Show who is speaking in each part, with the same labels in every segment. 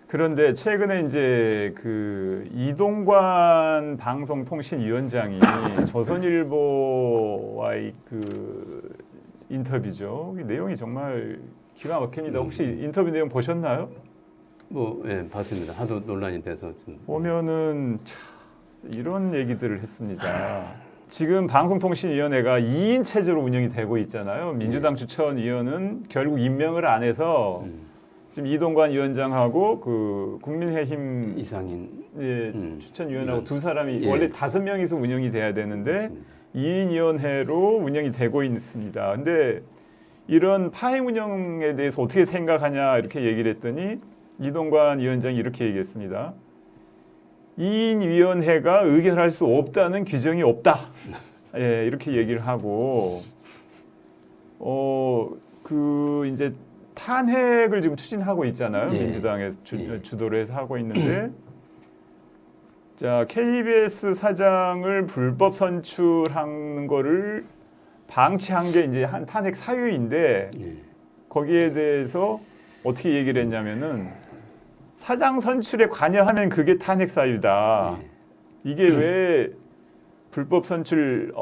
Speaker 1: 그런데 최근에 이제 그 이동관 방송통신위원장이 조선일보와의 그 인터뷰죠. 이 내용이 정말 기가 막힙니다. 혹시 인터뷰 내용 보셨나요?
Speaker 2: 예, 봤습니다. 하도 논란이 돼서 좀.
Speaker 1: 보면은 참 이런 얘기들을 했습니다. 지금 방송통신위원회가 2인 체제로 운영이 되고 있잖아요. 민주당 추천위원은 결국 임명을 안 해서 지금 이동관 위원장하고 그 국민의힘
Speaker 2: 이상인
Speaker 1: 추천위원하고 두 사람이
Speaker 2: 예.
Speaker 1: 원래 5명이서 운영이 돼야 되는데
Speaker 2: 맞습니다.
Speaker 1: 2인 위원회로 운영이 되고 있습니다. 근데 이런 파행 운영에 대해서 어떻게 생각하냐 이렇게 얘기를 했더니 이동관 위원장이 이렇게 얘기했습니다. 2인 위원회가 의결할 수 없다는 규정이 없다. 예, 이렇게 얘기를 하고 그 이제 탄핵을 지금 추진하고 있잖아요.
Speaker 2: 예.
Speaker 1: 민주당에서 주도를 해서 하고 있는데 자, KBS 사장을 불법 선출하는 거를 방치한 게 이제 한 탄핵 사유인데 거기에 대해서 어떻게 얘기를 했냐면은 사장 선출에 관여하면 그게 탄핵 사유다. 이게 왜 불법 선출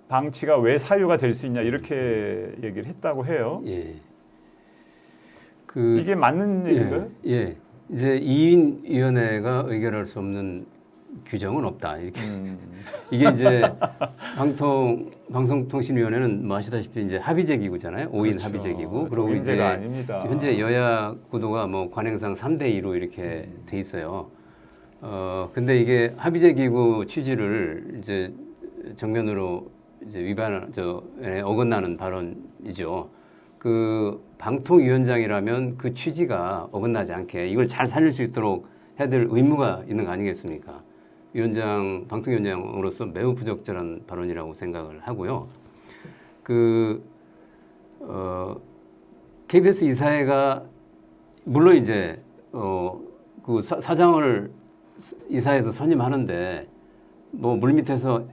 Speaker 1: 방치가 왜 사유가 될 수 있냐 이렇게 얘기를 했다고 해요.
Speaker 2: 예.
Speaker 1: 이게 맞는 얘기인가요?
Speaker 2: 예. 이제 2인 위원회가 의결할 수 없는 규정은 없다. 이렇게 이게 이제 방송통신위원회는 뭐 아시다시피 이제 합의제 기구잖아요. 5인
Speaker 1: 그렇죠.
Speaker 2: 합의제 기구. 그리고 이제
Speaker 1: 아닙니다.
Speaker 2: 현재 여야 구도가 뭐 관행상 3대 2로 이렇게 돼 있어요. 근데 이게 합의제 기구 취지를 이제 정면으로 이제 어긋나는 발언이죠. 그 방통위원장이라면 그 취지가 어긋나지 않게 이걸 잘 살릴 수 있도록 해야 될 의무가 있는 거 아니겠습니까? 방통위원장으로서 매우 부적절한 발언이라고 생각을 하고요. KBS 이사회가 물론 이제 그 사장을 이사회에서 선임하는데 뭐 물밑에서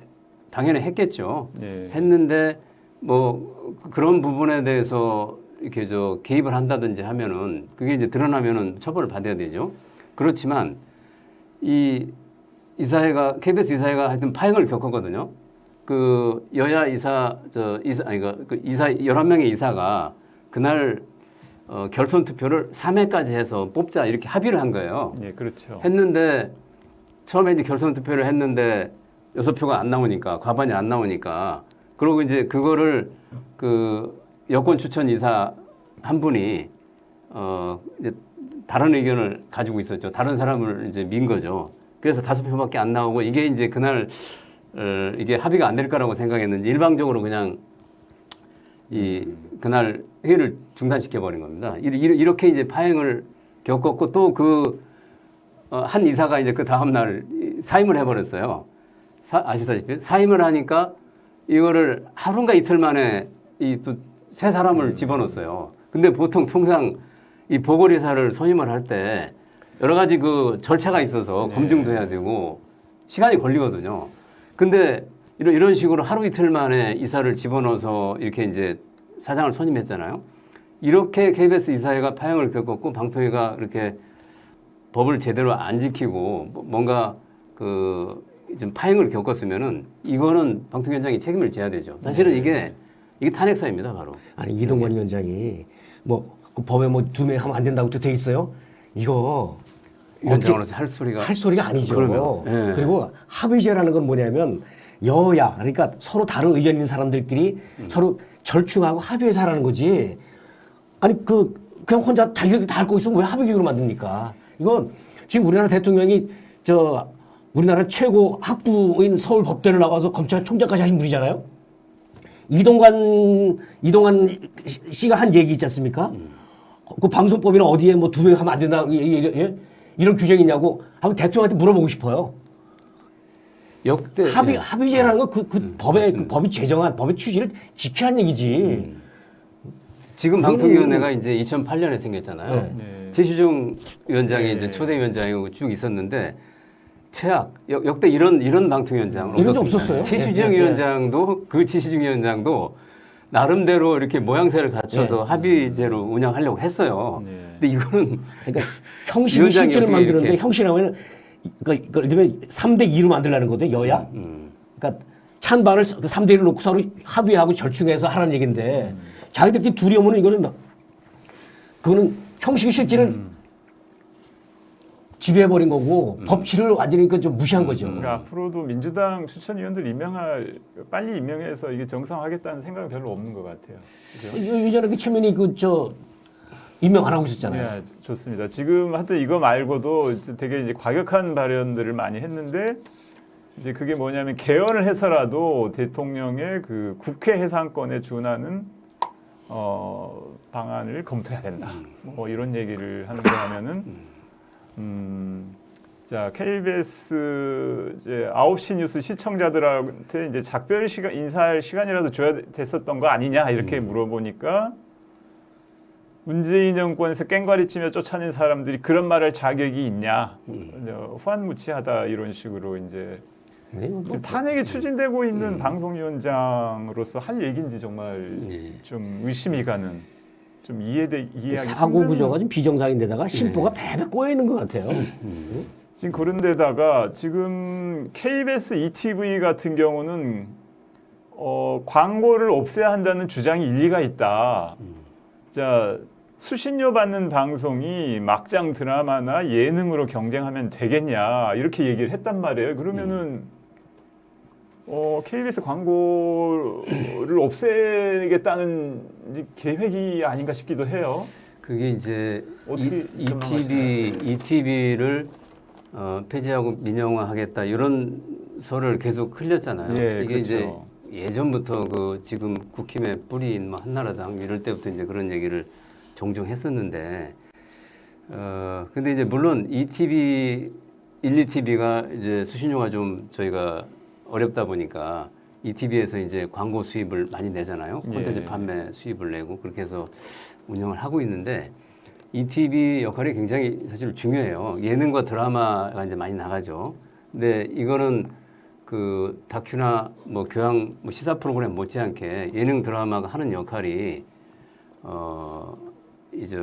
Speaker 2: 당연히 했겠죠.
Speaker 1: 예.
Speaker 2: 했는데 뭐 그런 부분에 대해서 이렇게 개입을 한다든지 하면은 그게 이제 드러나면은 처벌을 받아야 되죠. 그렇지만 KBS 이사회가 하여튼 파행을 겪었거든요. 그 여야 이사 11명의 이사가 그날 결선 투표를 3회까지 해서 뽑자 이렇게 합의를 한 거예요.
Speaker 1: 예, 그렇죠.
Speaker 2: 했는데 처음에 이제 결선 투표를 했는데 6표가 안 나오니까 과반이 안 나오니까 그리고 이제 그거를 그 여권 추천 이사 한 분이 이제 다른 의견을 가지고 있었죠. 다른 사람을 이제 민 거죠. 그래서 5표밖에 안 나오고 이게 이제 그날 이게 합의가 안 될 거라고 생각했는지 일방적으로 그냥 그날 회의를 중단시켜 버린 겁니다. 이렇게 이제 파행을 겪었고 또 한 이사가 이제 그 다음 날 사임을 해버렸어요. 아시다시피 사임을 하니까 이거를 하루인가 이틀 만에 또 새 사람을 집어넣었어요. 근데 통상 이 보궐이사를 선임을 할 때 여러 가지 그 절차가 있어서 검증도 해야 되고 시간이 걸리거든요. 근데 이런 식으로 하루 이틀 만에 이사를 집어넣어서 이렇게 이제 사장을 선임했잖아요. 이렇게 KBS 이사회가 파행을 겪었고 방통위가 이렇게 법을 제대로 안 지키고 뭔가 좀 파행을 겪었으면은 이거는 방통위원장이 책임을 져야 되죠. 사실은 이게 탄핵 사유입니다, 바로.
Speaker 3: 아니 이동관 위원장이 그 법에 2명 하면 안 된다고 돼 있어요. 이거
Speaker 2: 위원장으로서 할 소리가
Speaker 3: 아니죠.
Speaker 2: 그러면, 예.
Speaker 3: 그리고 합의제라는 건 뭐냐면 여야 그러니까 서로 다른 의견 있는 사람들끼리 서로 절충하고 합의해서 하라는 거지. 아니 그냥 혼자 자기들이 다 할 거 있으면 왜 합의기구로 만듭니까? 이건 지금 우리나라 대통령이 우리나라 최고 학부인 서울법대를 나가서 검찰총장까지 하신 분이잖아요. 이동관 씨가 한 얘기 있지 않습니까? 그 방송법이나 어디에 2명 하면 안 된다 이런 규정이 있냐고 한번 대통령한테 물어보고 싶어요.
Speaker 2: 역대
Speaker 3: 합의제라는 건 법이 제정한 법의 취지를 지키라는 얘기지.
Speaker 2: 지금 방통위원회가 이제 2008년에 생겼잖아요.
Speaker 1: 네.
Speaker 2: 최시중 위원장이 이제 초대 위원장이고 쭉 있었는데 역대 이런 방통위원장
Speaker 3: 이런 적 없었어요.
Speaker 2: 최시중 위원장도 최시중 위원장도 나름대로 이렇게 모양새를 갖춰서
Speaker 3: 네.
Speaker 2: 합의제로 운영하려고 했어요.
Speaker 1: 네.
Speaker 2: 근데 이거는
Speaker 3: 그러니까 형식이
Speaker 2: 위원장이
Speaker 3: 실제를
Speaker 2: 어떻게
Speaker 3: 만드는데
Speaker 2: 이렇게-
Speaker 3: 형식이라면 그러니까 예를 들면 3대 2로 만들려는 거거든 여야. 그러니까 찬반을 3대 1로 놓고 서로 합의하고 절충해서 하라는 얘기인데 자기들끼리 둘이 오면은 이거는 그거는 형식이 실제를 지배해버린 거고 법치를 완전히 좀 무시한 거죠.
Speaker 1: 그러니까 앞으로도 민주당 추천위원들 빨리 임명해서 이게 정상화하겠다는 생각은 별로 없는 것 같아요. 그죠?
Speaker 3: 예전에 그 최민희 임명 안 하고 있었잖아요.
Speaker 1: 네, 좋습니다. 지금 하여튼 이거 말고도 이제 되게 이제 과격한 발언들을 많이 했는데 이제 그게 뭐냐면 개헌을 해서라도 대통령의 그 국회 해산권에 준하는 방안을 검토해야 된다. 뭐 이런 얘기를 하는 거 하면은 자 KBS 이제 9시 뉴스 시청자들한테 이제 작별 시간 인사할 시간이라도 줘야 됐었던 거 아니냐 이렇게 물어보니까. 문재인 정권에서 깽가리치며 쫓아낸 사람들이 그런 말할 자격이 있냐? 후한무치하다 이런 식으로 이제
Speaker 3: 네, 뭐
Speaker 1: 지금 탄핵이 추진되고 있는 방송위원장으로서 할 얘기인지 정말 좀 의심이 가는, 좀 이해하기
Speaker 3: 사고
Speaker 1: 힘든
Speaker 3: 구조가 좀 비정상인데다가 심보가 배배 꼬여 있는 것 같아요.
Speaker 1: 지금 그런데다가 지금 KBS ETV 같은 경우는 광고를 없애야 한다는 주장이 일리가 있다. 자. 수신료 받는 방송이 막장 드라마나 예능으로 경쟁하면 되겠냐 이렇게 얘기를 했단 말이에요. 그러면은 KBS 광고를 없애겠다는 계획이 아닌가 싶기도 해요.
Speaker 2: 그게 이제
Speaker 1: 어떻게
Speaker 2: ETV를 폐지하고 민영화하겠다 이런 설을 계속 흘렸잖아요.
Speaker 1: 예,
Speaker 2: 이게
Speaker 1: 그렇죠.
Speaker 2: 이제 예전부터 그 지금 국힘의 뿌리인 뭐 한나라당 이럴 때부터 이제 그런 얘기를 종종 했었는데, 근데 이제 물론 ETV, 1, 2TV가 이제 수신료가 좀 저희가 어렵다 보니까 ETV에서 이제 광고 수입을 많이 내잖아요. 콘텐츠
Speaker 1: 예.
Speaker 2: 판매 수입을 내고 그렇게 해서 운영을 하고 있는데 ETV 역할이 굉장히 사실 중요해요. 예능과 드라마가 이제 많이 나가죠. 근데 이거는 그 다큐나 뭐 교양 뭐 시사 프로그램 못지않게 예능 드라마가 하는 역할이 이제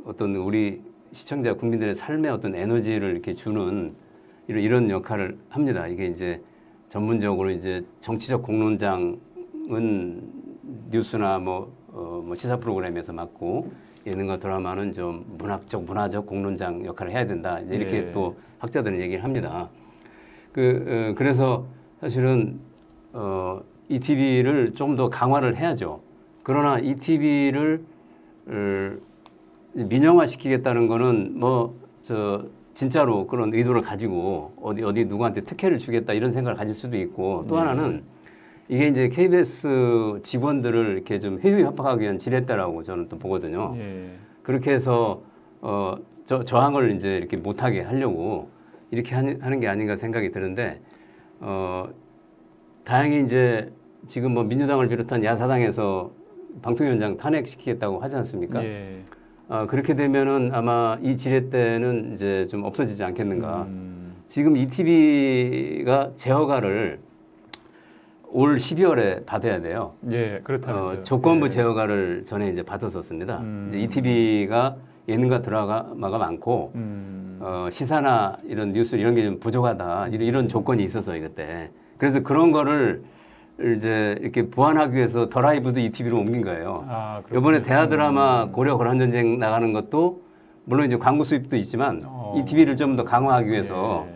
Speaker 2: 어떤 우리 시청자 국민들의 삶에 어떤 에너지를 이렇게 주는 이런 역할을 합니다. 이게 이제 전문적으로 이제 정치적 공론장은 뉴스나 뭐 시사 프로그램에서 맡고 예능과 드라마는 좀 문화적 공론장 역할을 해야 된다. 이제 이렇게
Speaker 1: 예.
Speaker 2: 또 학자들은 얘기를 합니다. 그래서 사실은 ETV를 좀 더 강화를 해야죠. 그러나 ETV를 민영화시키겠다는 거는 진짜로 그런 의도를 가지고 어디 누구한테 특혜를 주겠다 이런 생각을 가질 수도 있고 또 하나는 이게 이제 KBS 직원들을 이렇게 좀 회유 협박하기 위한 지렛대라고 저는 또 보거든요.
Speaker 1: 예.
Speaker 2: 그렇게 해서 저항을 이제 이렇게 못하게 하려고 이렇게 하는 게 아닌가 생각이 드는데 다행히 이제 지금 뭐 민주당을 비롯한 야사당에서 방통위원장 탄핵시키겠다고 하지 않습니까?
Speaker 1: 예.
Speaker 2: 그렇게 되면은 아마 이 지렛대는 이제 좀 없어지지 않겠는가. 지금 ETV가 제허가를 올 12월에 받아야 돼요.
Speaker 1: 예, 그렇다면서요.
Speaker 2: 조건부
Speaker 1: 예.
Speaker 2: 제허가를 전에 이제 받았었습니다. 이제 ETV가 예능과 드라마가 많고 시사나 이런 뉴스 이런 게 좀 부족하다 이런 조건이 있었어요 그때. 그래서 그런 거를 이제 이렇게 보완하기 위해서 더 라이브도 ETV로 옮긴 거예요. 이번에 대하 드라마 고려 거란 전쟁 나가는 것도 물론 이제 광고 수입도 있지만 ETV를 좀 더 강화하기 위해서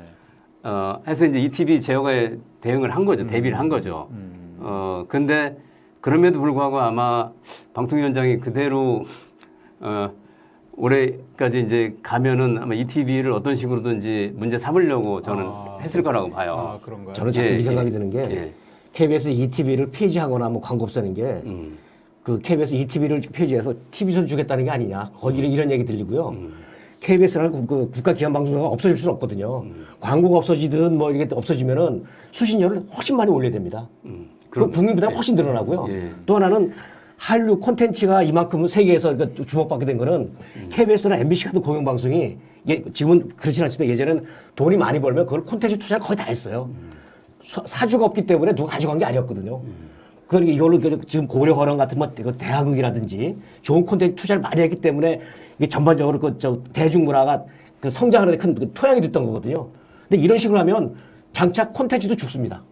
Speaker 2: 해서 이제 ETV 제어에 대응을 한 거죠. 대비를 한 거죠. 근데 그럼에도 불구하고 아마 방통위원장이 그대로 올해까지 이제 가면은 아마 ETV를 어떤 식으로든지 문제 삼으려고 저는 했을 거라고 봐요.
Speaker 1: 그런가요?
Speaker 3: 저는 자꾸
Speaker 2: 예,
Speaker 3: 이 생각이
Speaker 2: 예.
Speaker 3: 드는 게
Speaker 2: 예.
Speaker 3: KBS ETV를 폐지하거나 뭐 광고 없애는 게 그 KBS ETV를 폐지해서 TV선 주겠다는 게 아니냐. 거의 이런 얘기 들리고요. KBS라는 그 국가기관방송사가 없어질 수는 없거든요. 광고가 없어지든 뭐 이게 없어지면은 수신료를 훨씬 많이 올려야 됩니다. 그 국민 부담이 훨씬 늘어나고요.
Speaker 2: 예.
Speaker 3: 또 하나는 한류 콘텐츠가 이만큼 세계에서 주목받게 된 거는 KBS나 MBC 같은 공영방송이 지금은 그렇진 않지만 예전에는 돈이 많이 벌면 그걸 콘텐츠 투자를 거의 다 했어요. 사주가 없기 때문에 누가 가져간 게 아니었거든요. 그러니까 이걸로 지금 고려 허령 같은 뭐 대학극이라든지 좋은 콘텐츠 투자를 많이 했기 때문에 이게 전반적으로 대중문화가 그 성장하는 데 큰 토양이 됐던 거거든요. 근데 이런 식으로 하면 장차 콘텐츠도 죽습니다.